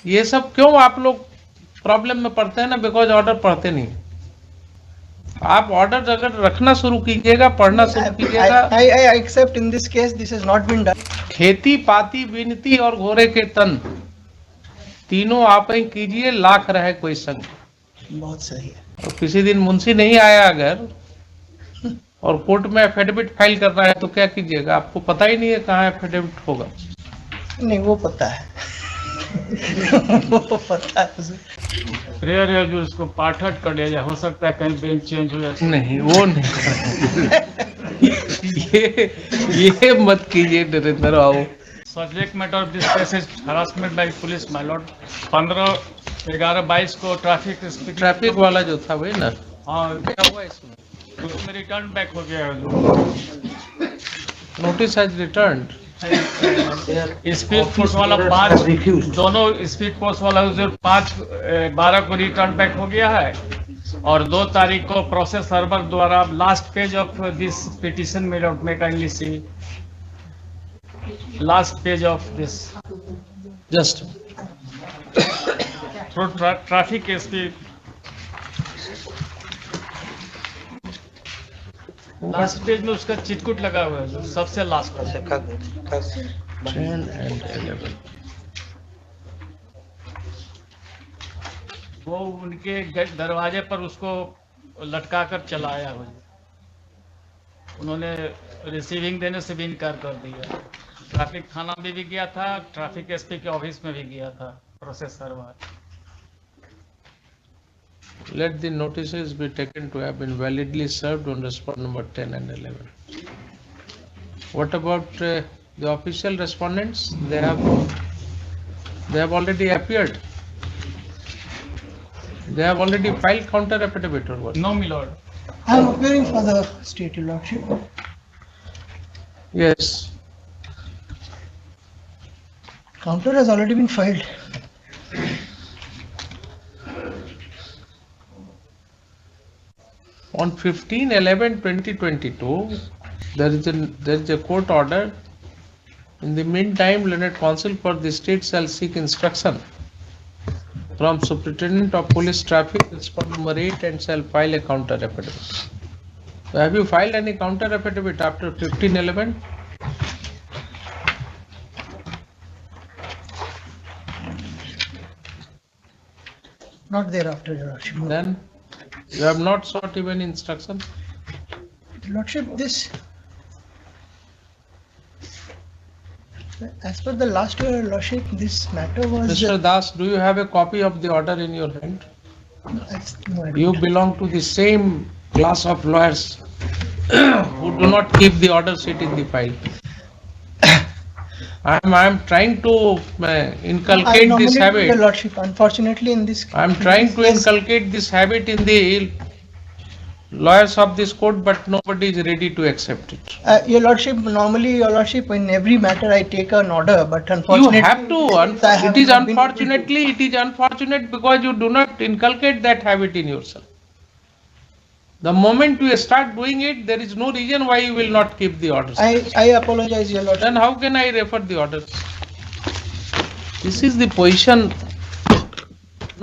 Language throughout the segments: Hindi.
ये सब क्यों आप लोग प्रॉब्लम में पड़ते हैं ना, बिकॉज ऑर्डर पढ़ते नहीं। आप ऑर्डर अगर रखना शुरू कीजिएगा, पढ़ना शुरू कीजिएगा। I accept in this case this has not been done. खेती पाती विनती और घोड़े के तन तीनों आप ही कीजिए, लाख रहे कोई संग। बहुत सही है। तो किसी दिन मुंशी नहीं आया अगर और कोर्ट में एफिडेविट फाइल कर रहा है तो क्या कीजिएगा? आपको पता ही नहीं है कहाँ एफिडेविट होगा। नहीं वो पता है वो पता है उसे। प्रेयर है जो उसको पाठट कर लिया जाए, हो सकता है कहीं बेंच चेंज हो जाए। नहीं वो नहीं ये मत कीजिए Narendra Babu. Subject matter of this case is harassment by police my lord. 15/11/22 को ट्रैफिक वाला जो था वही ना। हाँ क्या हुआ इसमें? उसमें रिटर्न बैक हो गया है। Notice has returned. Speed post वाला 5 दोनों स्पीड पोस्ट वाला जो 5/12 को रिटर्न बैक हो गया है और 2 तारीख को प्रोसेस सर्वर द्वारा last page of this petition में kindly see last page of this just through traffic SP last page में उसका चिटकुट लगा हुआ है जो सबसे लास्ट पर। 10 and 11 वो उनके दरवाजे पर उसको लटका कर चलाया हुआ। उन्होंने रिसीविंग देने से भी इनकार कर दिया। ट्रैफिक थाना में भी गया था, ट्रैफिक एसपी के ऑफिस में भी गया था process server. let the notices be taken to have been validly served on respondent number 10 and 11. What about the official respondents? They have already appeared. They have already filed counter affidavit or what? No, my lord. I am appearing for the state, your lordship. Yes. Counter has already been filed. On 15/11/2022, there is a court order. In the meantime, learned counsel for the state shall seek instruction from Superintendent of Police Traffic, respondent number 8, and shall file a counter affidavit. So have you filed any counter affidavit after 15/11? Not thereafter, your lordship. Then you have not sought even instruction. Your lordship, this, as per the last year, your lordship, this matter was. Mr. Das, do you have a copy of the order in your hand? No, I You don't. belong to the same class of lawyers who do not keep the order sheet in the file. I am trying to I inculcate this nominated habit. your lordship. Unfortunately, in this. I am trying to inculcate this habit in the lawyers of this court, but nobody is ready to accept it. Your lordship, normally, your lordship, in every matter I take an order, but You unfortunately. have to. I have It is not been able to. unfortunately, it is unfortunate because you do not inculcate that habit in yourself. The moment you start doing it, there is no reason why you will not keep the orders. I apologize, your lordship. Then how can I refer the orders? This is the position.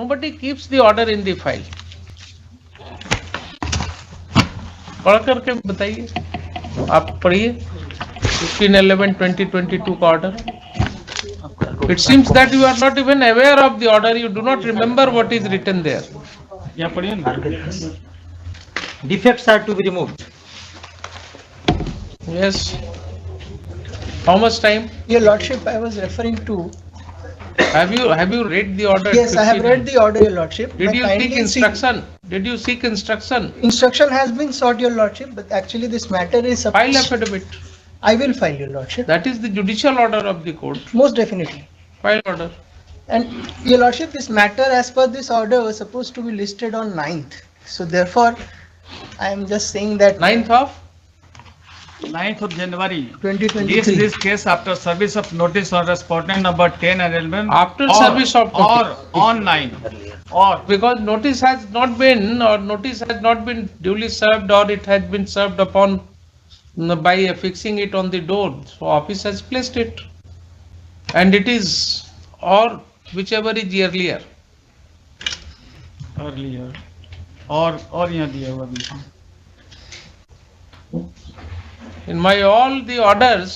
Nobody keeps the order in the file. पढ़ करके बताइए, आप पढ़िए 15/11/2022 का order. It seems that you are not even aware of the order. You do not remember what is written there. यहाँ पढ़िए ना। Defects are to be removed. Yes. How much time? Your lordship, I was referring to. Have you read the order? Yes, I have 15? read the order, your lordship. Did but you kindly seek instruction? Did you seek instruction? Instruction has been sought, your lordship, but actually this matter is File supposed. affidavit. I will file, your lordship. That is the judicial order of the court. Most definitely. File order. And your lordship, this matter as per this order was supposed to be listed on 9th. So therefore, I am just saying that. 9th of 9th of January. 2023. This case after service of notice on respondent number 10 and 11. After or, service of or on 9. Or because notice has not been duly served, or it has been served upon by affixing it on the door. So office has placed it, and it is, or whichever is earlier. Earlier और यहाँ दिया हुआ भी। In my all the orders,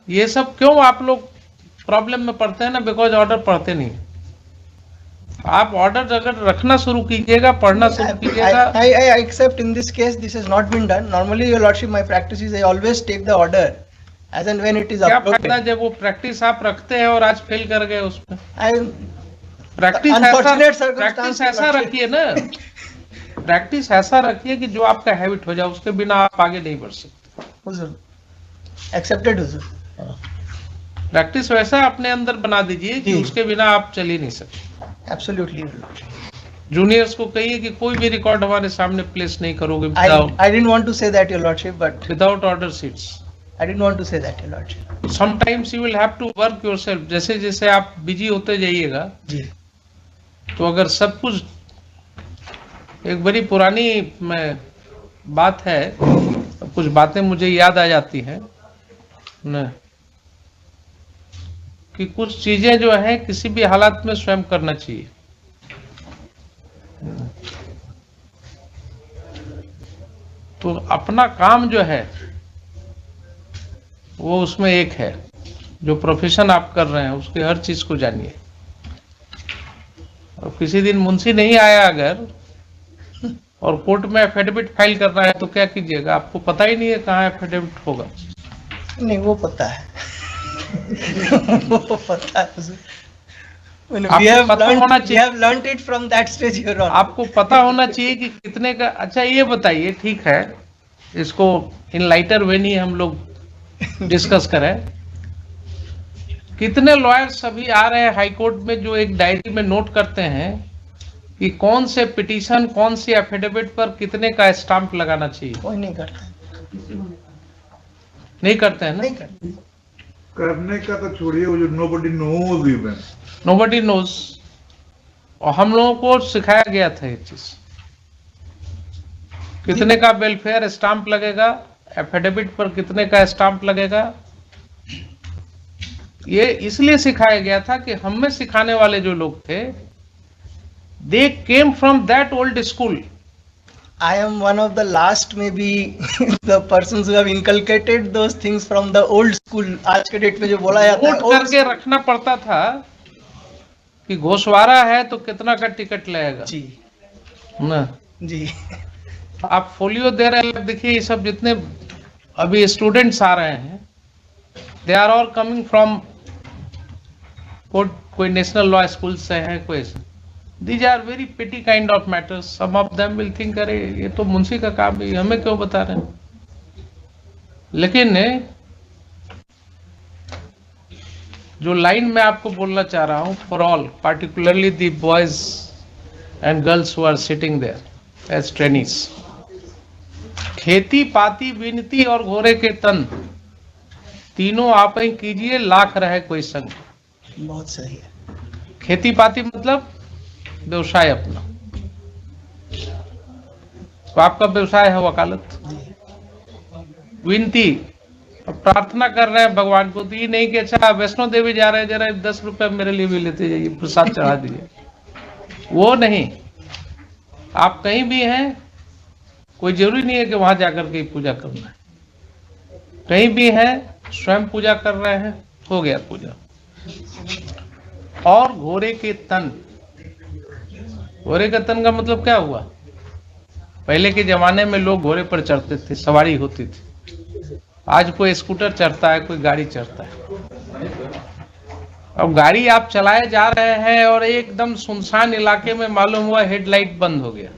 ये सब क्यों आप लोग प्रॉब्लम में पड़ते हैं ना, बिकॉज ऑर्डर पढ़ते नहीं। आप ऑर्डर अगर रखना शुरू कीजिएगा, पढ़ना शुरू कीजिएगा। I accept in this case this has not been done. Normally, your lordship, my practice is I always take the order as and when it is क्या uploaded. फायदा जब वो प्रैक्टिस आप रखते हैं और आज फेल कर गए उसमें। प्रैक्टिस Unfortunate circumstance, ऐसा रखिए ना, प्रैक्टिस ऐसा रखिए कि जो आपका हैबिट हो जाए, उसके बिना आप आगे नहीं बढ़ सकते। Huzur. Accepted, Huzur. प्रैक्टिस वैसा अपने अंदर बना दीजिए कि जी। उसके बिना आप चल ही नहीं सकते। Absolutely, your lordship. जूनियर्स को कहिए कि कोई भी रिकॉर्ड हमारे सामने प्लेस नहीं करोगे I didn't want to say that, your lordship, but without order sheets. I didn't want to say that, your lordship. Sometimes you will have to work yourself. जैसे जैसे आप बिजी होते जाइएगा, जी। तो अगर सब कुछ, एक बड़ी पुरानी बात है, कुछ बातें मुझे याद आ जाती हैं न, कि कुछ चीजें जो है किसी भी हालात में स्वयं करना चाहिए। तो अपना काम जो है वो उसमें एक है, जो प्रोफेशन आप कर रहे हैं उसके हर चीज को जानिए। और किसी दिन मुंशी नहीं आया अगर, और कोर्ट में एफिडेविट फाइल करना है, तो क्या कीजिएगा? आपको पता ही नहीं है कहाँ एफिडेविट होगा। नहीं, वो पता है। वो पता है, Huzur. आपको We have पता होना learned, we चाहिए। have learned it from that stage, your honor. आपको पता होना चाहिए कि कितने का। अच्छा ये बताइए, ठीक है, इसको इन लाइटर वे नहीं हम लोग डिस्कस करें। कितने लॉयर्स अभी आ रहे हैं हाई कोर्ट में जो एक डायरी में नोट करते हैं कि कौन से पिटीशन, कौन सी एफिडेविट पर कितने का स्टाम्प लगाना चाहिए? कोई नहीं करता। नहीं करते हैं ना। नहीं करता। करने का तो छोड़िए, वो जो nobody knows even. Nobody knows. और हम लोगों को सिखाया गया था ये चीज, कितने का वेलफेयर स्टाम्प लगेगा, एफिडेविट पर कितने का स्टाम्प लगेगा। ये इसलिए सिखाया गया था कि हम में सिखाने वाले जो लोग थे, they came from that old school. I am one of the last maybe the persons who have inculcated those things from the old school. आज के डेट में जो बोला जाता है, नोट करके रखना पड़ता था कि घोषवारा है तो कितना का टिकट लगेगा जी ना। जी। आप फोलियो दे रहे हैं, देखिए ये सब जितने अभी स्टूडेंट्स आ रहे हैं, they are all coming from कोई नेशनल लॉ स्कूल से है, कोई। These are very petty kind of matters. Some of them will think, अरे ये तो मुंशी का काम है, हमें क्यों बता रहे हैं। लेकिन जो लाइन मैं आपको बोलना चाह रहा हूं, for all, particularly the boys and girls who are sitting there as trainees, खेती पाती विनती और घोड़े के तन, तीनों आप ही कीजिए, लाख रहे कोई संग। बहुत सही है। खेती पाती मतलब व्यवसाय अपना। तो आपका व्यवसाय है वकालत। विनती, अब प्रार्थना कर रहे हैं भगवान को, तो ये नहीं कि अच्छा वैष्णो देवी जा रहे हैं, जरा 10 रुपए मेरे लिए भी लेते जाइए, प्रसाद चढ़ा दीजिए। वो नहीं। आप कहीं भी हैं, कोई जरूरी नहीं है कि वहां जाकर के पूजा करना है। कहीं भी हैं, स्वयं पूजा कर रहे हैं, हो गया पूजा। और घोड़े के तन, घोड़े का तन का मतलब क्या हुआ? पहले के जमाने में लोग घोड़े पर चढ़ते थे, सवारी होती थी। आज कोई स्कूटर चढ़ता है, कोई गाड़ी चढ़ता है। अब गाड़ी आप चलाए जा रहे हैं और एकदम सुनसान इलाके में मालूम हुआ हेडलाइट बंद हो गया।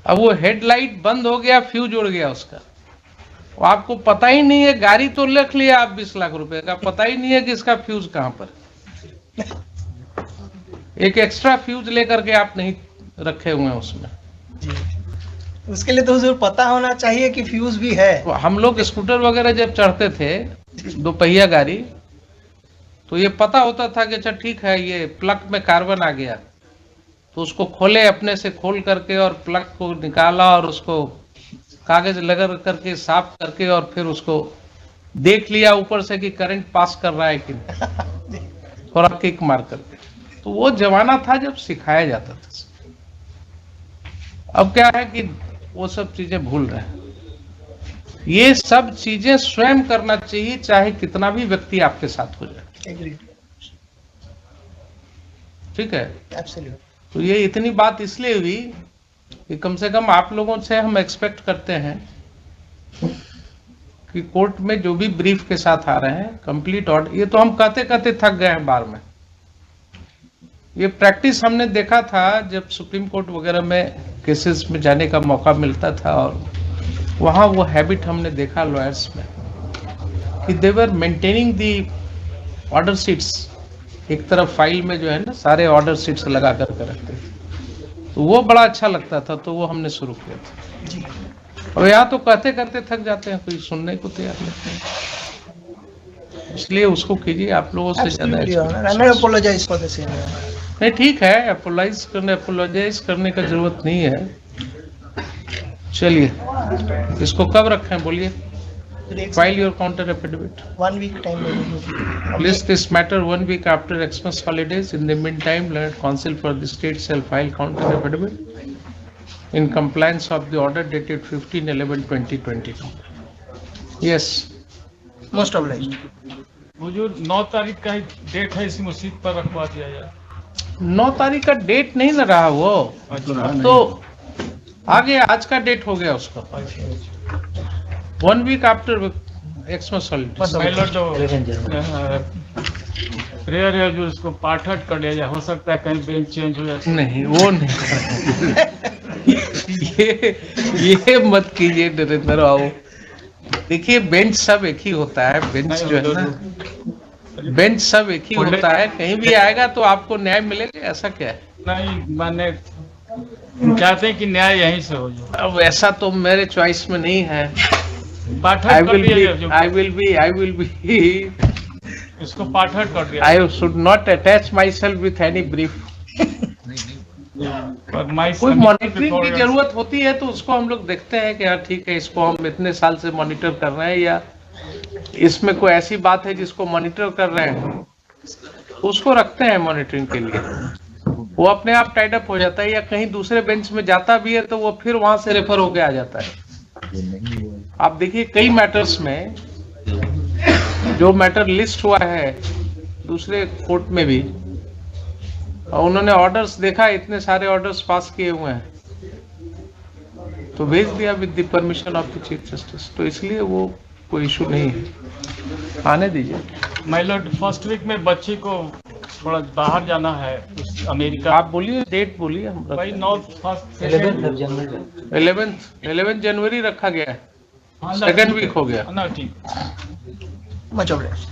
अब वो हेडलाइट बंद हो गया, फ्यूज उड़ गया उसका। वो आपको पता ही नहीं है, गाड़ी तो लिख लिया आप 20 लाख रुपए का, पता ही नहीं है कि इसका फ्यूज कहां पर। एक एक्स्ट्रा फ्यूज लेकर के आप नहीं रखे हुए हैं उसमें। उसके लिए तो हुजूर पता होना चाहिए कि फ्यूज भी है। तो हम लोग स्कूटर वगैरह जब चढ़ते थे, 2 पहिया गाड़ी, तो ये पता होता था कि अच्छा ठीक है, ये प्लग में कार्बन आ गया, तो उसको खोले, अपने से खोल करके और प्लग को निकाला और उसको कागज लगा करके साफ करके और फिर उसको देख लिया ऊपर से कि करंट पास कर रहा है कि नहीं, थोड़ा किक मार करके। तो वो जमाना था जब सिखाया जाता था। अब क्या है कि वो सब चीजें भूल रहे हैं। ये सब चीजें स्वयं करना चाहिए, चाहे कितना भी व्यक्ति आपके साथ हो जाए। Agreed. ठीक है, Absolutely. तो ये इतनी बात इसलिए हुई कि कम से कम आप लोगों से हम एक्सपेक्ट करते हैं कि कोर्ट में जो भी ब्रीफ के साथ आ रहे हैं कंप्लीट ऑर्डर। ये तो हम कहते कहते थक गए हैं बार में। ये प्रैक्टिस हमने देखा था जब सुप्रीम कोर्ट वगैरह में केसेस में जाने का मौका मिलता था, और वहाँ वो हैबिट हमने देखा लॉयर्स में कि दे वर मेंटेनिंग दी ऑर्डर शीट्स। एक तरफ फाइल में जो है ना सारे ऑर्डर शीट्स लगा करके रखते थे, तो वो बड़ा अच्छा लगता था, तो वो हमने शुरू किया था। जी। और यहाँ तो कहते करते थक जाते हैं, कोई सुनने को तैयार नहीं, इसलिए उसको कीजिए आप लोगों से ज्यादा। Absolutely, Your Honor. And I apologize for the same. Your Honor. नहीं ठीक है, अपोलोजाइज करने का जरूरत नहीं है। चलिए, इसको कब रखें बोलिए। File your counter affidavit. 1 week time. List this matter 1 week after Xmas holidays. In the meantime, learned counsel for the state shall file counter affidavit in compliance of the order dated 15/11/2022. Yes. Most obliged. हुजूर 9 तारीख का ही डेट है, इसी मुसीबत पर रखवा दिया जाए। 9 तारीख का डेट नहीं ना रहा वो, तो आगे आज का डेट हो गया उसका। 1 week after Xmas holidays. पहले जो प्रेयर है जो उसको पाठट कर लिया जाए, हो सकता है कहीं बेंच चेंज हो जाए। नहीं, वो नहीं। ये मत कीजिए नरेंद्र बाबू। देखिए, बेंच सब एक ही होता है। बेंच जो है ना, बेंच सब एक ही होता है। कहीं भी आएगा तो आपको न्याय मिलेगा, ऐसा क्या है? नहीं, मैंने चाहते हैं कि न्याय यहीं से हो जाए। अब ऐसा तो मेरे चॉइस में नहीं है। पाठक I कर will दिया be, जाए जो- I will be, इसको पाठक कर दिया। I should not attach myself with any brief. पर माई कोई मॉनिटरिंग की जरूरत होती है तो उसको हम लोग देखते हैं कि यार ठीक है, इसको हम इतने साल से मॉनिटर कर रहे हैं, या इसमें कोई ऐसी बात है जिसको मॉनिटर कर रहे हैं, उसको रखते हैं मॉनिटरिंग के लिए। वो अपने आप टाइड अप हो जाता है, या कहीं दूसरे बेंच में जाता भी है तो वो फिर वहां से रेफर होके आ जाता है। आप देखिए, कई मैटर्स में जो मैटर लिस्ट हुआ है दूसरे कोर्ट में भी, और उन्होंने ऑर्डर्स देखा, इतने सारे ऑर्डर्स पास किए हुए हैं, तो भेज दिया with the permission of the chief justice. तो इसलिए वो कोई इशू नहीं है, आने दीजिए। माय लॉर्ड, फर्स्ट वीक में बच्ची को थोड़ा बाहर जाना है, अमेरिका। आप बोलिए, डेट बोलिए। हम भाई 9 11 जनवरी रखा गया है, सेकेंड वीक हो गया। ना, ठीक। Much obliged.